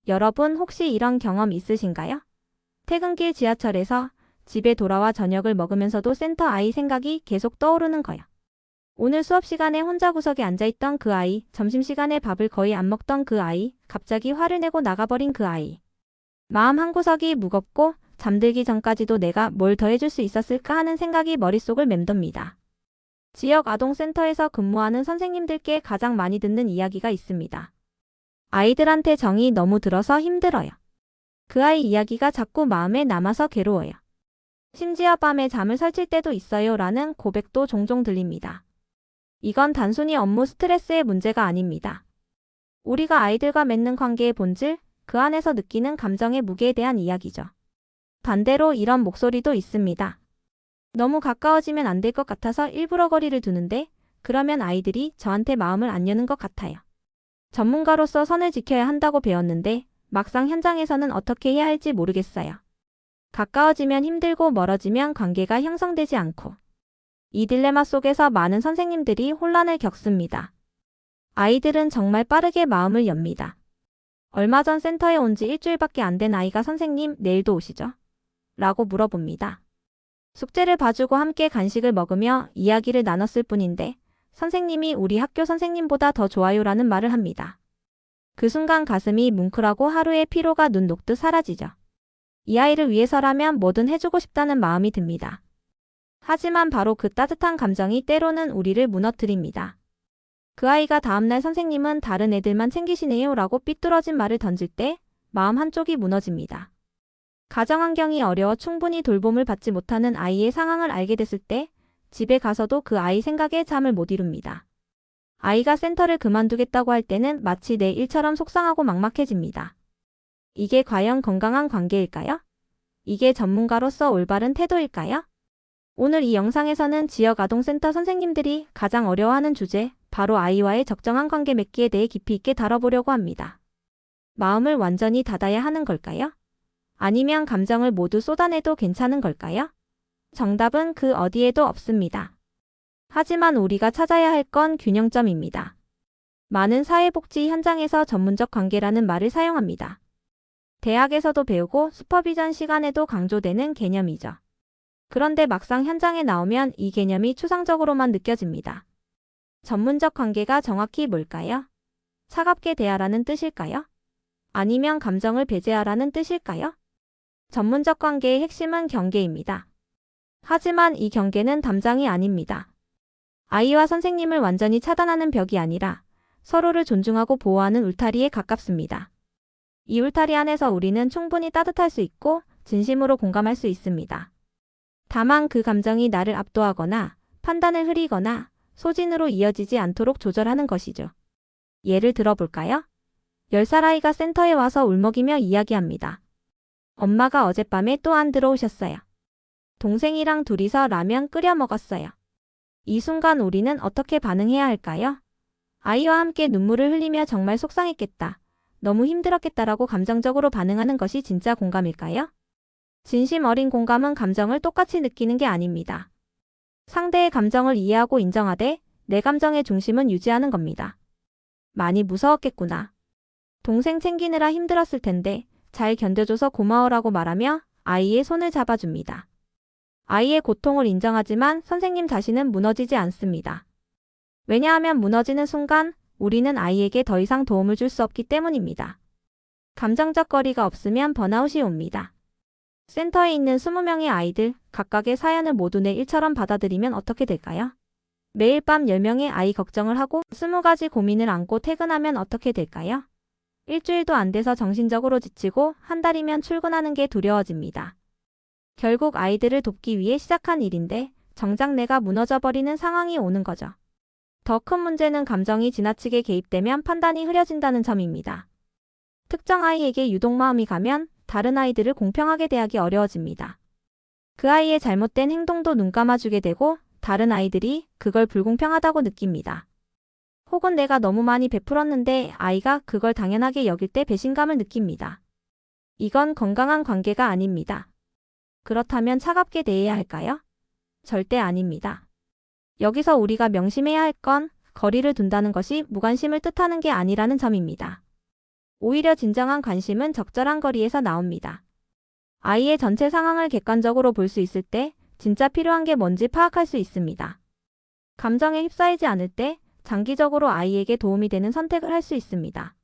여러분 혹시 이런 경험 있으신가요? 퇴근길 지하철에서 집에 돌아와 저녁을 먹으면서도 센터 아이 생각이 계속 떠오르는 거요. 오늘 수업 시간에 혼자 구석에 앉아있던 그 아이, 점심시간에 밥을 거의 안 먹던 그 아이, 갑자기 화를 내고 나가버린 그 아이. 마음 한구석이 무겁고 잠들기 전까지도 내가 뭘 더 해줄 수 있었을까 하는 생각이 머릿속을 맴돕니다. 지역 아동센터에서 근무하는 선생님들께 가장 많이 듣는 이야기가 있습니다. 아이들한테 정이 너무 들어서 힘들어요. 그 아이 이야기가 자꾸 마음에 남아서 괴로워요. 심지어 밤에 잠을 설칠 때도 있어요 라는 고백도 종종 들립니다. 이건 단순히 업무 스트레스의 문제가 아닙니다. 우리가 아이들과 맺는 관계의 본질, 그 안에서 느끼는 감정의 무게에 대한 이야기죠. 반대로 이런 목소리도 있습니다. 너무 가까워지면 안 될 것 같아서 일부러 거리를 두는데 그러면 아이들이 저한테 마음을 안 여는 것 같아요. 전문가로서 선을 지켜야 한다고 배웠는데 막상 현장에서는 어떻게 해야 할지 모르겠어요. 가까워지면 힘들고 멀어지면 관계가 형성되지 않고 이 딜레마 속에서 많은 선생님들이 혼란을 겪습니다. 아이들은 정말 빠르게 마음을 엽니다. 얼마 전 센터에 온 지 일주일밖에 안 된 아이가 선생님 내일도 오시죠? 라고 물어봅니다. 숙제를 봐주고 함께 간식을 먹으며 이야기를 나눴을 뿐인데 선생님이 우리 학교 선생님보다 더 좋아요 라는 말을 합니다. 그 순간 가슴이 뭉클하고 하루의 피로가 눈 녹듯 사라지죠. 이 아이를 위해서라면 뭐든 해주고 싶다는 마음이 듭니다. 하지만 바로 그 따뜻한 감정이 때로는 우리를 무너뜨립니다. 그 아이가 다음날 선생님은 다른 애들만 챙기시네요 라고 삐뚤어진 말을 던질 때 마음 한쪽이 무너집니다. 가정 환경이 어려워 충분히 돌봄을 받지 못하는 아이의 상황을 알게 됐을 때 집에 가서도 그 아이 생각에 잠을 못 이룹니다. 아이가 센터를 그만두겠다고 할 때는 마치 내 일처럼 속상하고 막막해집니다. 이게 과연 건강한 관계일까요? 이게 전문가로서 올바른 태도일까요? 오늘 이 영상에서는 지역 아동센터 선생님들이 가장 어려워하는 주제, 바로 아이와의 적정한 관계 맺기에 대해 깊이 있게 다뤄보려고 합니다. 마음을 완전히 닫아야 하는 걸까요? 아니면 감정을 모두 쏟아내도 괜찮은 걸까요? 정답은 그 어디에도 없습니다. 하지만 우리가 찾아야 할 건 균형점입니다. 많은 사회복지 현장에서 전문적 관계라는 말을 사용합니다. 대학에서도 배우고 슈퍼비전 시간에도 강조되는 개념이죠. 그런데 막상 현장에 나오면 이 개념이 추상적으로만 느껴집니다. 전문적 관계가 정확히 뭘까요? 차갑게 대하라는 뜻일까요? 아니면 감정을 배제하라는 뜻일까요? 전문적 관계의 핵심은 경계입니다. 하지만 이 경계는 담장이 아닙니다. 아이와 선생님을 완전히 차단하는 벽이 아니라 서로를 존중하고 보호하는 울타리에 가깝습니다. 이 울타리 안에서 우리는 충분히 따뜻할 수 있고 진심으로 공감할 수 있습니다. 다만 그 감정이 나를 압도하거나 판단을 흐리거나 소진으로 이어지지 않도록 조절하는 것이죠. 예를 들어볼까요? 10살 아이가 센터에 와서 울먹이며 이야기합니다. 엄마가 어젯밤에 또 안 들어오셨어요. 동생이랑 둘이서 라면 끓여 먹었어요. 이 순간 우리는 어떻게 반응해야 할까요? 아이와 함께 눈물을 흘리며 정말 속상했겠다. 너무 힘들었겠다라고 감정적으로 반응하는 것이 진짜 공감일까요? 진심 어린 공감은 감정을 똑같이 느끼는 게 아닙니다. 상대의 감정을 이해하고 인정하되 내 감정의 중심은 유지하는 겁니다. 많이 무서웠겠구나. 동생 챙기느라 힘들었을 텐데 잘 견뎌줘서 고마워라고 말하며 아이의 손을 잡아줍니다. 아이의 고통을 인정하지만 선생님 자신은 무너지지 않습니다. 왜냐하면 무너지는 순간 우리는 아이에게 더 이상 도움을 줄 수 없기 때문입니다. 감정적 거리가 없으면 번아웃이 옵니다. 센터에 있는 20명의 아이들 각각의 사연을 모두 내 일처럼 받아들이면 어떻게 될까요? 매일 밤 10명의 아이 걱정을 하고 20가지 고민을 안고 퇴근하면 어떻게 될까요? 일주일도 안 돼서 정신적으로 지치고 한 달이면 출근하는 게 두려워집니다. 결국 아이들을 돕기 위해 시작한 일인데 정작 내가 무너져버리는 상황이 오는 거죠. 더 큰 문제는 감정이 지나치게 개입되면 판단이 흐려진다는 점입니다. 특정 아이에게 유독 마음이 가면 다른 아이들을 공평하게 대하기 어려워집니다. 그 아이의 잘못된 행동도 눈 감아주게 되고 다른 아이들이 그걸 불공평하다고 느낍니다. 혹은 내가 너무 많이 베풀었는데 아이가 그걸 당연하게 여길 때 배신감을 느낍니다. 이건 건강한 관계가 아닙니다. 그렇다면 차갑게 대해야 할까요? 절대 아닙니다. 여기서 우리가 명심해야 할 건 거리를 둔다는 것이 무관심을 뜻하는 게 아니라는 점입니다. 오히려 진정한 관심은 적절한 거리에서 나옵니다. 아이의 전체 상황을 객관적으로 볼 수 있을 때 진짜 필요한 게 뭔지 파악할 수 있습니다. 감정에 휩싸이지 않을 때 장기적으로 아이에게 도움이 되는 선택을 할 수 있습니다.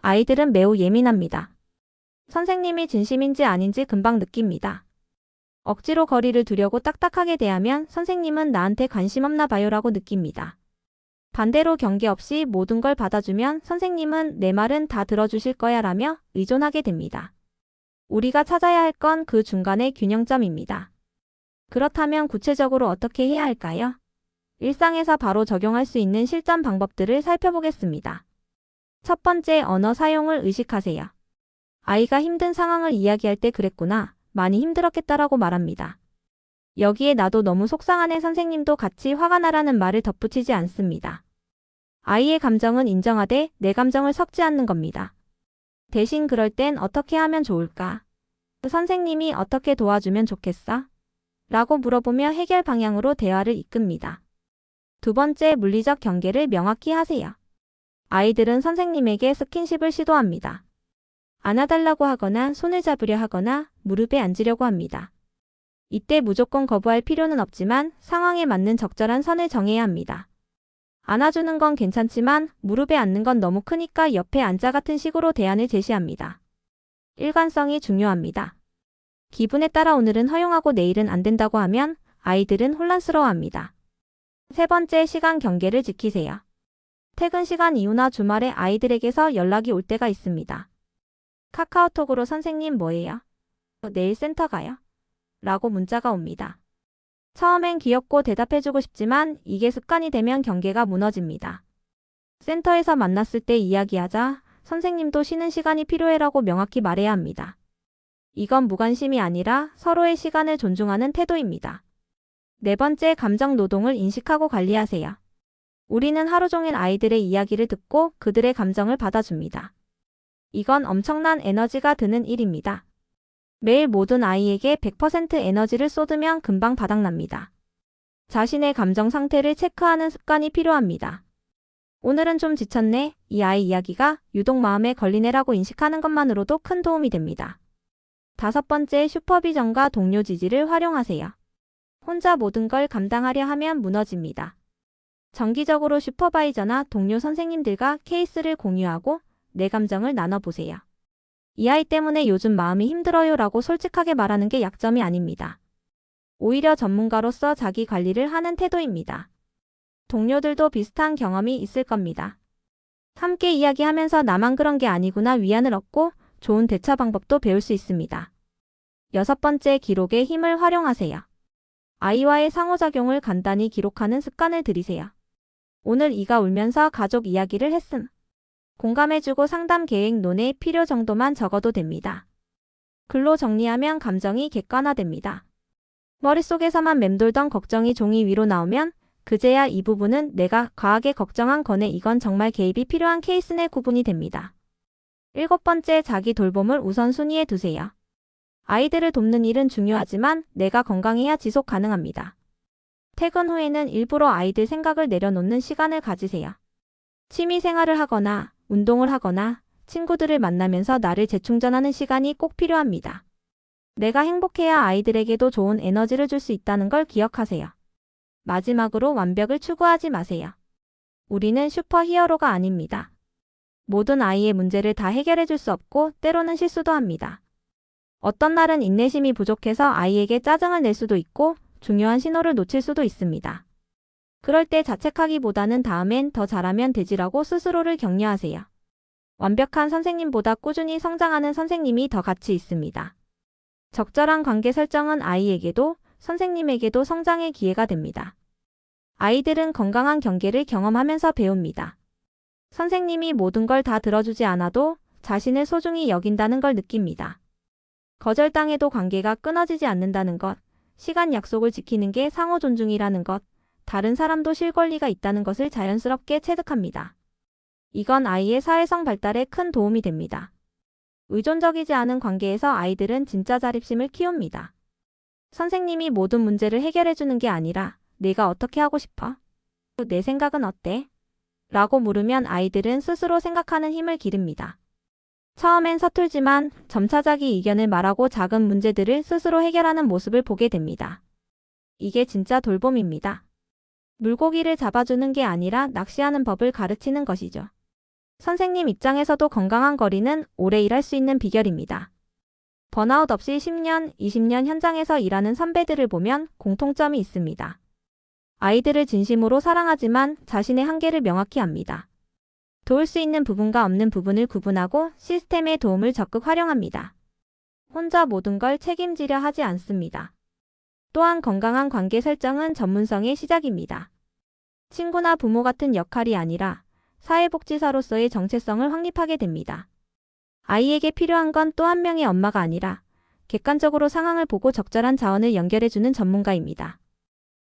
아이들은 매우 예민합니다. 선생님이 진심인지 아닌지 금방 느낍니다. 억지로 거리를 두려고 딱딱하게 대하면 선생님은 나한테 관심 없나 봐요라고 느낍니다. 반대로 경계 없이 모든 걸 받아주면 선생님은 내 말은 다 들어주실 거야 라며 의존하게 됩니다. 우리가 찾아야 할 건 그 중간의 균형점입니다. 그렇다면 구체적으로 어떻게 해야 할까요? 일상에서 바로 적용할 수 있는 실전 방법들을 살펴보겠습니다. 첫 번째, 언어 사용을 의식하세요. 아이가 힘든 상황을 이야기할 때 그랬구나, 많이 힘들었겠다라고 말합니다. 여기에 나도 너무 속상하네 선생님도 같이 화가 나라는 말을 덧붙이지 않습니다. 아이의 감정은 인정하되 내 감정을 섞지 않는 겁니다. 대신 그럴 땐 어떻게 하면 좋을까? 선생님이 어떻게 도와주면 좋겠어? 라고 물어보며 해결 방향으로 대화를 이끕니다. 두 번째, 물리적 경계를 명확히 하세요. 아이들은 선생님에게 스킨십을 시도합니다. 안아달라고 하거나 손을 잡으려 하거나 무릎에 앉으려고 합니다. 이때 무조건 거부할 필요는 없지만 상황에 맞는 적절한 선을 정해야 합니다. 안아주는 건 괜찮지만 무릎에 앉는 건 너무 크니까 옆에 앉아 같은 식으로 대안을 제시합니다. 일관성이 중요합니다. 기분에 따라 오늘은 허용하고 내일은 안 된다고 하면 아이들은 혼란스러워합니다. 세 번째, 시간 경계를 지키세요. 퇴근 시간 이후나 주말에 아이들에게서 연락이 올 때가 있습니다. 카카오톡으로 선생님 뭐해요? 내일 센터 가요? 라고 문자가 옵니다. 처음엔 귀엽고 대답해주고 싶지만 이게 습관이 되면 경계가 무너집니다. 센터에서 만났을 때 이야기하자 선생님도 쉬는 시간이 필요해라고 명확히 말해야 합니다. 이건 무관심이 아니라 서로의 시간을 존중하는 태도입니다. 네 번째, 감정 노동을 인식하고 관리하세요. 우리는 하루 종일 아이들의 이야기를 듣고 그들의 감정을 받아줍니다. 이건 엄청난 에너지가 드는 일입니다. 매일 모든 아이에게 100% 에너지를 쏟으면 금방 바닥납니다. 자신의 감정 상태를 체크하는 습관이 필요합니다. 오늘은 좀 지쳤네. 이 아이 이야기가 유독 마음에 걸리네라고 인식하는 것만으로도 큰 도움이 됩니다. 다섯 번째, 슈퍼비전과 동료 지지를 활용하세요. 혼자 모든 걸 감당하려 하면 무너집니다. 정기적으로 슈퍼바이저나 동료 선생님들과 케이스를 공유하고 내 감정을 나눠보세요. 이 아이 때문에 요즘 마음이 힘들어요 라고 솔직하게 말하는 게 약점이 아닙니다. 오히려 전문가로서 자기 관리를 하는 태도입니다. 동료들도 비슷한 경험이 있을 겁니다. 함께 이야기하면서 나만 그런 게 아니구나 위안을 얻고 좋은 대처 방법도 배울 수 있습니다. 여섯 번째, 기록의 힘을 활용하세요. 아이와의 상호작용을 간단히 기록하는 습관을 들이세요. 오늘 이가 울면서 가족 이야기를 했음. 공감해주고 상담 계획 논의 필요 정도만 적어도 됩니다. 글로 정리하면 감정이 객관화됩니다. 머릿속에서만 맴돌던 걱정이 종이 위로 나오면 그제야 이 부분은 내가 과하게 걱정한 거네, 이건 정말 개입이 필요한 케이스네 구분이 됩니다. 일곱 번째, 자기 돌봄을 우선순위에 두세요. 아이들을 돕는 일은 중요하지만 내가 건강해야 지속 가능합니다. 퇴근 후에는 일부러 아이들 생각을 내려놓는 시간을 가지세요. 취미 생활을 하거나 운동을 하거나 친구들을 만나면서 나를 재충전하는 시간이 꼭 필요합니다. 내가 행복해야 아이들에게도 좋은 에너지를 줄 수 있다는 걸 기억하세요. 마지막으로 완벽을 추구하지 마세요. 우리는 슈퍼히어로가 아닙니다. 모든 아이의 문제를 다 해결해 줄 수 없고 때로는 실수도 합니다. 어떤 날은 인내심이 부족해서 아이에게 짜증을 낼 수도 있고 중요한 신호를 놓칠 수도 있습니다. 그럴 때 자책하기보다는 다음엔 더 잘하면 되지라고 스스로를 격려하세요. 완벽한 선생님보다 꾸준히 성장하는 선생님이 더 가치 있습니다. 적절한 관계 설정은 아이에게도 선생님에게도 성장의 기회가 됩니다. 아이들은 건강한 경계를 경험하면서 배웁니다. 선생님이 모든 걸 다 들어주지 않아도 자신을 소중히 여긴다는 걸 느낍니다. 거절당해도 관계가 끊어지지 않는다는 것, 시간 약속을 지키는 게 상호 존중이라는 것, 다른 사람도 쉴 권리가 있다는 것을 자연스럽게 체득합니다. 이건 아이의 사회성 발달에 큰 도움이 됩니다. 의존적이지 않은 관계에서 아이들은 진짜 자립심을 키웁니다. 선생님이 모든 문제를 해결해주는 게 아니라 내가 어떻게 하고 싶어? 내 생각은 어때? 라고 물으면 아이들은 스스로 생각하는 힘을 기릅니다. 처음엔 서툴지만 점차 자기 의견을 말하고 작은 문제들을 스스로 해결하는 모습을 보게 됩니다. 이게 진짜 돌봄입니다. 물고기를 잡아주는 게 아니라 낚시하는 법을 가르치는 것이죠. 선생님 입장에서도 건강한 거리는 오래 일할 수 있는 비결입니다. 번아웃 없이 10년, 20년 현장에서 일하는 선배들을 보면 공통점이 있습니다. 아이들을 진심으로 사랑하지만 자신의 한계를 명확히 압니다. 도울 수 있는 부분과 없는 부분을 구분하고 시스템의 도움을 적극 활용합니다. 혼자 모든 걸 책임지려 하지 않습니다. 또한 건강한 관계 설정은 전문성의 시작입니다. 친구나 부모 같은 역할이 아니라 사회복지사로서의 정체성을 확립하게 됩니다. 아이에게 필요한 건 또 한 명의 엄마가 아니라 객관적으로 상황을 보고 적절한 자원을 연결해주는 전문가입니다.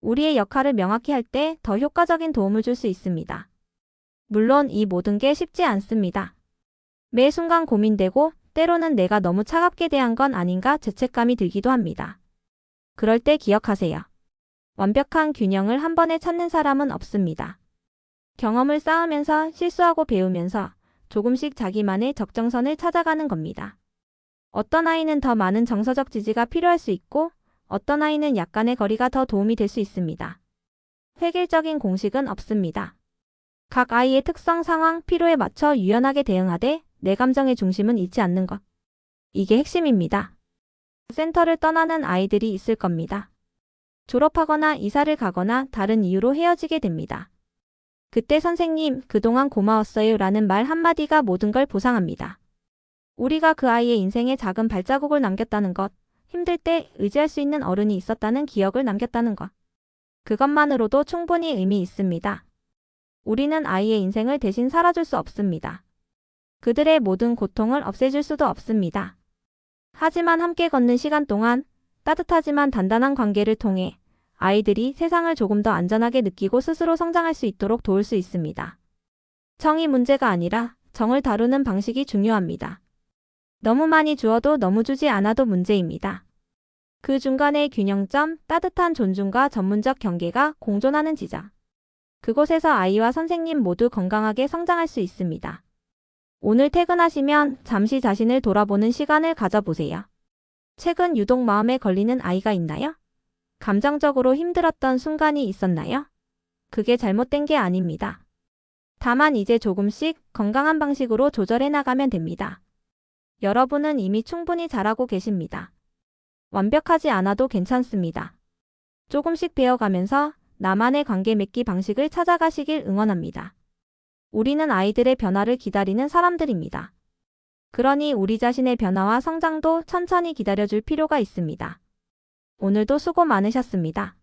우리의 역할을 명확히 할 때 더 효과적인 도움을 줄 수 있습니다. 물론 이 모든 게 쉽지 않습니다. 매 순간 고민되고 때로는 내가 너무 차갑게 대한 건 아닌가 죄책감이 들기도 합니다. 그럴 때 기억하세요. 완벽한 균형을 한 번에 찾는 사람은 없습니다. 경험을 쌓으면서 실수하고 배우면서 조금씩 자기만의 적정선을 찾아가는 겁니다. 어떤 아이는 더 많은 정서적 지지가 필요할 수 있고 어떤 아이는 약간의 거리가 더 도움이 될 수 있습니다. 획일적인 공식은 없습니다. 각 아이의 특성, 상황, 필요에 맞춰 유연하게 대응하되 내 감정의 중심은 잃지 않는 것. 이게 핵심입니다. 센터를 떠나는 아이들이 있을 겁니다. 졸업하거나 이사를 가거나 다른 이유로 헤어지게 됩니다. 그때 선생님, 그동안 고마웠어요 라는 말 한마디가 모든 걸 보상합니다. 우리가 그 아이의 인생에 작은 발자국을 남겼다는 것, 힘들 때 의지할 수 있는 어른이 있었다는 기억을 남겼다는 것. 그것만으로도 충분히 의미 있습니다. 우리는 아이의 인생을 대신 살아줄 수 없습니다. 그들의 모든 고통을 없애줄 수도 없습니다. 하지만 함께 걷는 시간 동안 따뜻하지만 단단한 관계를 통해 아이들이 세상을 조금 더 안전하게 느끼고 스스로 성장할 수 있도록 도울 수 있습니다. 정이 문제가 아니라 정을 다루는 방식이 중요합니다. 너무 많이 주어도 너무 주지 않아도 문제입니다. 그 중간의 균형점, 따뜻한 존중과 전문적 경계가 공존하는 지점. 그곳에서 아이와 선생님 모두 건강하게 성장할 수 있습니다. 오늘 퇴근하시면 잠시 자신을 돌아보는 시간을 가져보세요. 최근 유독 마음에 걸리는 아이가 있나요? 감정적으로 힘들었던 순간이 있었나요? 그게 잘못된 게 아닙니다. 다만 이제 조금씩 건강한 방식으로 조절해 나가면 됩니다. 여러분은 이미 충분히 잘하고 계십니다. 완벽하지 않아도 괜찮습니다. 조금씩 배워가면서 나만의 관계 맺기 방식을 찾아가시길 응원합니다. 우리는 아이들의 변화를 기다리는 사람들입니다. 그러니 우리 자신의 변화와 성장도 천천히 기다려줄 필요가 있습니다. 오늘도 수고 많으셨습니다.